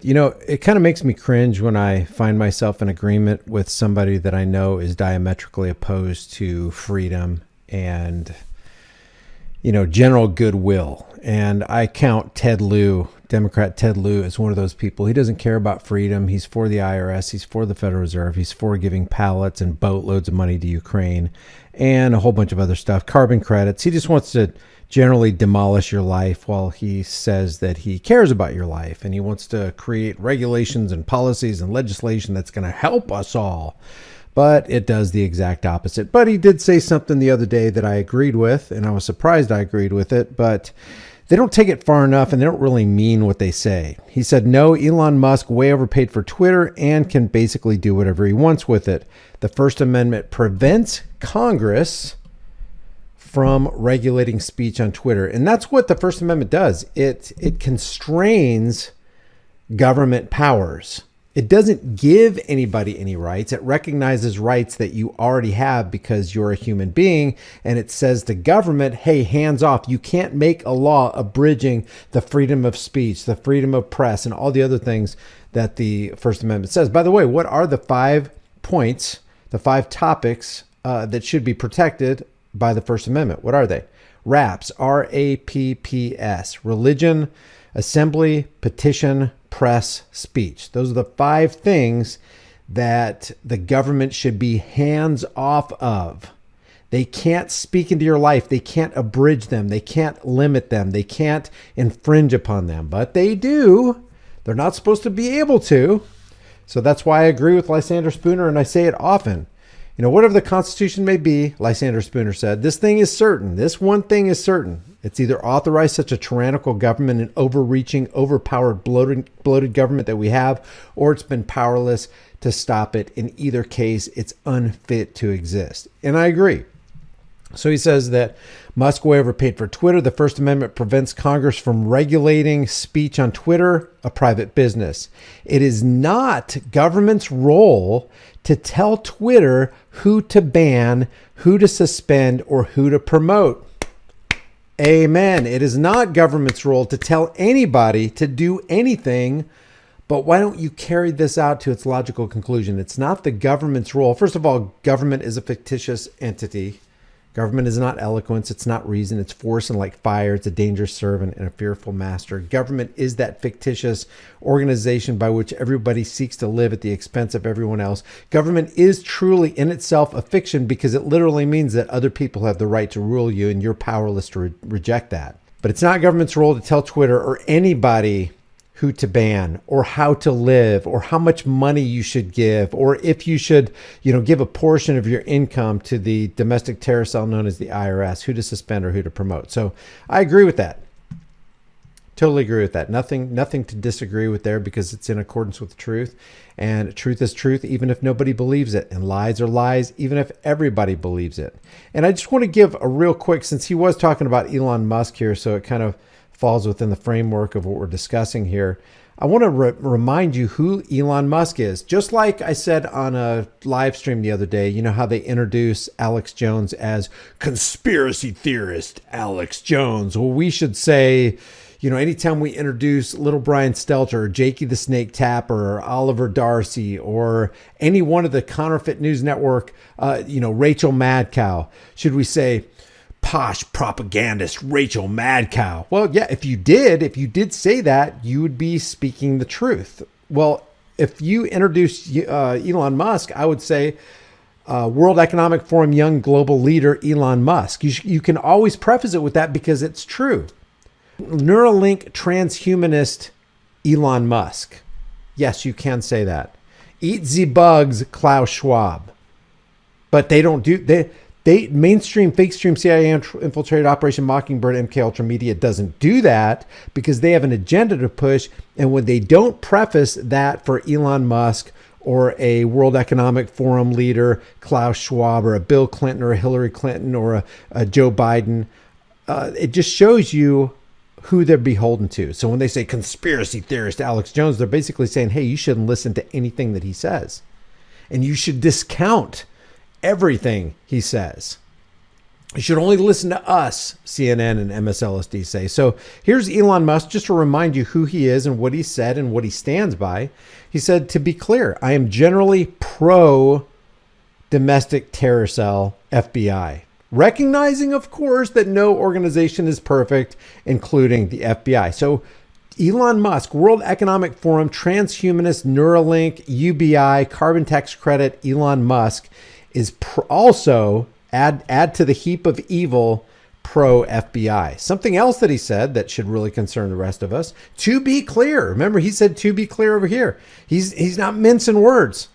It kind of makes me cringe when I find myself in agreement with somebody that I know is diametrically opposed to freedom and, general goodwill. And I count Democrat Ted Lieu, as one of those people. He doesn't care about freedom. He's for the IRS. He's for the Federal Reserve. He's for giving pallets and boatloads of money to Ukraine and a whole bunch of other stuff, carbon credits. He just wants to generally demolish your life while he says that he cares about your life, and he wants to create regulations and policies and legislation that's going to help us all. But it does the exact opposite. But he did say something the other day that I agreed with, and I was surprised I agreed with it, but they don't take it far enough and they don't really mean what they say. He said, no, Elon Musk way overpaid for Twitter and can basically do whatever he wants with it. The First Amendment prevents Congress from regulating speech on Twitter. And that's what the First Amendment does. It constrains government powers. It doesn't give anybody any rights. It recognizes rights that you already have because you're a human being. And it says to government, hey, hands off. You can't make a law abridging the freedom of speech, the freedom of press, and all the other things that the First Amendment says. By the way, what are the 5 points, the 5 topics that should be protected by the First Amendment? What are they? RAPS, RAPPS, religion, assembly, petition, press, speech. Those are the 5 things that the government should be hands off of. They can't speak into your life. They can't abridge them. They can't limit them. They can't infringe upon them, but they do. They're not supposed to be able to. So that's why I agree with Lysander Spooner, and I say it often. Whatever the Constitution may be, Lysander Spooner said, this thing is certain. This one thing is certain. It's either authorized such a tyrannical government and overreaching, overpowered, bloated government that we have, or it's been powerless to stop it. In either case, it's unfit to exist. And I agree. So he says that Musk way overpaid for Twitter. The First Amendment prevents Congress from regulating speech on Twitter, a private business. It is not government's role to tell Twitter who to ban, who to suspend, or who to promote. Amen. It is not government's role to tell anybody to do anything. But why don't you carry this out to its logical conclusion? It's not the government's role. First of all, government is a fictitious entity. Government is not eloquence. It's not reason. It's force, and like fire, it's a dangerous servant and a fearful master. Government is that fictitious organization by which everybody seeks to live at the expense of everyone else. Government is truly in itself a fiction because it literally means that other people have the right to rule you and you're powerless to reject that. But it's not government's role to tell Twitter or anybody who to ban or how to live or how much money you should give or if you should, give a portion of your income to the domestic terror cell known as the IRS, who to suspend or who to promote. So I agree with that. Totally agree with that. Nothing to disagree with there because it's in accordance with truth, and truth is truth even if nobody believes it, and lies are lies even if everybody believes it. And I just want to give a real quick, since he was talking about Elon Musk here, so it kind of falls within the framework of what we're discussing here. I want to remind you who Elon Musk is. Just like I said on a live stream the other day, you know how they introduce Alex Jones as conspiracy theorist Alex Jones. Well, we should say, anytime we introduce little Brian Stelter or Jakey the Snake Tapper or Oliver Darcy or any one of the counterfeit news network, Rachel Madcow, should we say, posh propagandist Rachel Madcow? Well, yeah, if you did say that, you would be speaking the truth. Well, if you introduce Elon Musk, I would say World Economic Forum young global leader Elon Musk. You can always preface it with that because it's true. Neuralink transhumanist Elon Musk. Yes, you can say that. Eat the bugs Klaus Schwab. But they don't do... They mainstream, fake stream CIA infiltrated Operation Mockingbird, MK Ultra Media doesn't do that because they have an agenda to push. And when they don't preface that for Elon Musk or a World Economic Forum leader, Klaus Schwab, or a Bill Clinton or a Hillary Clinton or a Joe Biden, it just shows you who they're beholden to. So when they say conspiracy theorist Alex Jones, they're basically saying, hey, you shouldn't listen to anything that he says. And you should discount everything he says. You should only listen to us, CNN and MSLSD say. So here's Elon Musk, just to remind you who he is and what he said and what he stands by. He said, to be clear, I am generally pro domestic terror cell FBI, recognizing, of course, that no organization is perfect, including the FBI. So Elon Musk, World Economic Forum, transhumanist, Neuralink, UBI, carbon tax credit, Elon Musk is also, add to the heap of evil, pro FBI. Something else that he said that should really concern the rest of us, to be clear. Remember, he said to be clear over here. He's not mincing words.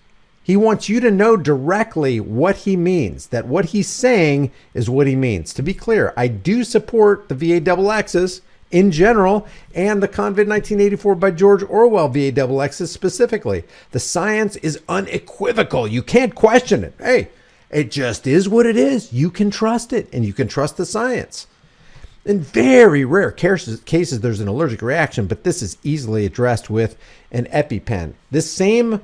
He wants you to know directly what he means, that what he's saying is what he means. To be clear, I do support the VAXXs in general and the Convid 1984 by George Orwell VAXXs specifically. The science is unequivocal. You can't question it. Hey, it just is what it is. You can trust it, and you can trust the science. In very rare cases, there's an allergic reaction, but this is easily addressed with an EpiPen. This same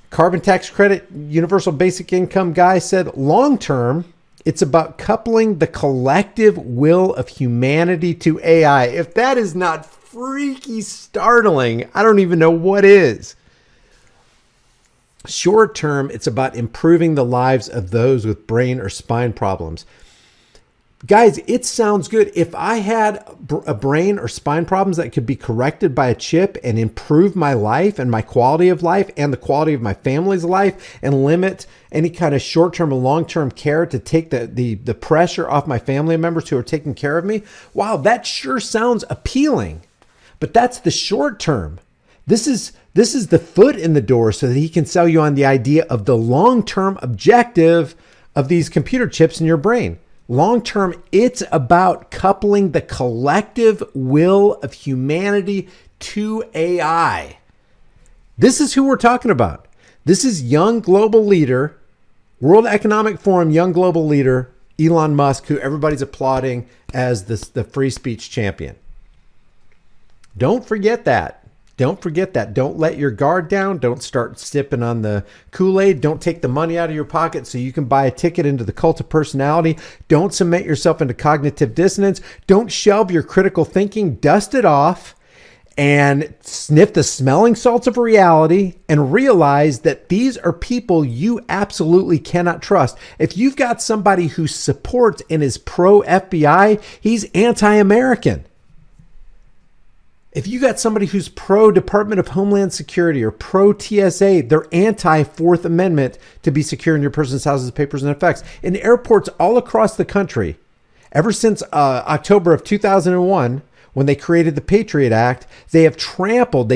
carbon tax credit, universal basic income guy said, long term, it's about coupling the collective will of humanity to AI. If that is not freaky startling, I don't even know what is. Short term, it's about improving the lives of those with brain or spine problems. Guys, it sounds good. If I had a brain or spine problems that could be corrected by a chip and improve my life and my quality of life and the quality of my family's life and limit any kind of short-term or long-term care to take the pressure off my family members who are taking care of me, wow, that sure sounds appealing. But that's the short term. This is the foot in the door so that he can sell you on the idea of the long-term objective of these computer chips in your brain. Long term, it's about coupling the collective will of humanity to AI. This is who we're talking about. This is young global leader, World Economic Forum young global leader, Elon Musk, who everybody's applauding as the free speech champion. Don't forget that. Don't forget that. Don't let your guard down. Don't start sipping on the Kool-Aid. Don't take the money out of your pocket so you can buy a ticket into the cult of personality. Don't cement yourself into cognitive dissonance. Don't shelve your critical thinking. Dust it off and sniff the smelling salts of reality and realize that these are people you absolutely cannot trust. If you've got somebody who supports and is pro-FBI, he's anti-American. If you got somebody who's pro Department of Homeland Security or pro TSA, they're anti Fourth Amendment to be secure in your person's houses, papers, and effects. In airports all across the country, ever since October of 2001, when they created the Patriot Act, they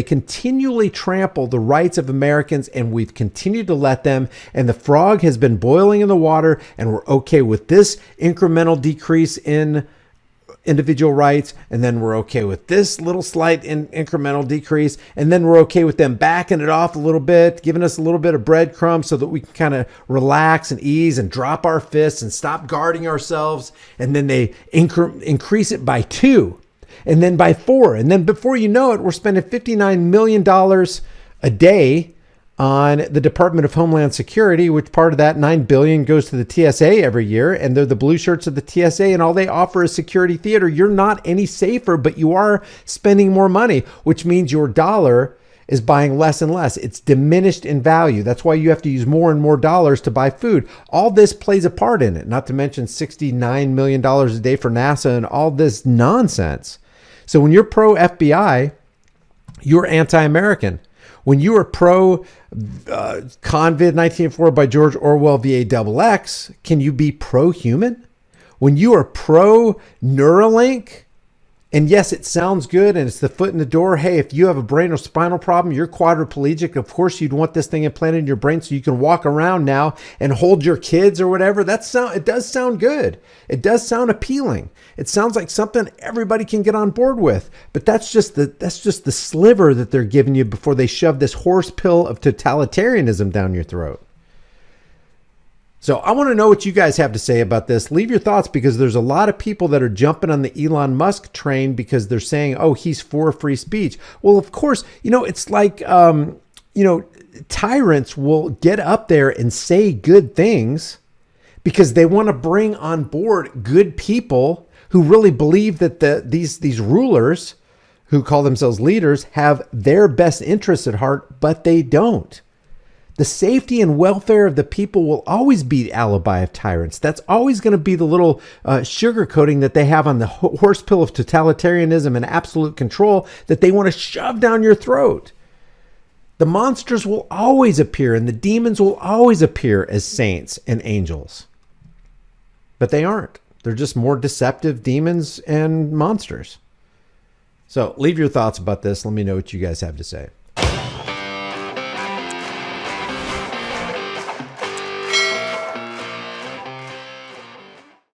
continually trample the rights of Americans, and we've continued to let them. And the frog has been boiling in the water, and we're okay with this incremental decrease in individual rights, and then we're okay with this little slight incremental decrease, and then we're okay with them backing it off a little bit, giving us a little bit of breadcrumbs so that we can kind of relax and ease and drop our fists and stop guarding ourselves, and then they increase it by 2 and then by 4, and then before you know it, we're spending $59 million a day on the Department of Homeland Security, which part of that $9 billion goes to the TSA every year, and they're the blue shirts of the TSA, and all they offer is security theater. You're not any safer, but you are spending more money, which means your dollar is buying less and less. It's diminished in value. That's why you have to use more and more dollars to buy food. All this plays a part in it, not to mention $69 million a day for NASA and all this nonsense. So when you're pro FBI, you're anti-American. When you are pro Convid 1984 by George Orwell VAXX, can you be pro-human? When you are pro Neuralink, and yes, it sounds good and it's the foot in the door. Hey, if you have a brain or spinal problem, you're quadriplegic. Of course, you'd want this thing implanted in your brain so you can walk around now and hold your kids or whatever. It does sound good. It does sound appealing. It sounds like something everybody can get on board with. But that's just the sliver that they're giving you before they shove this horse pill of totalitarianism down your throat. So I want to know what you guys have to say about this. Leave your thoughts, because there's a lot of people that are jumping on the Elon Musk train because they're saying, oh, he's for free speech. Well, of course, it's like, tyrants will get up there and say good things, because they want to bring on board good people who really believe that these rulers who call themselves leaders have their best interests at heart, but they don't. The safety and welfare of the people will always be the alibi of tyrants. That's always going to be the little sugar coating that they have on the horse pill of totalitarianism and absolute control that they want to shove down your throat. The monsters will always appear and the demons will always appear as saints and angels. But they aren't. They're just more deceptive demons and monsters. So leave your thoughts about this. Let me know what you guys have to say.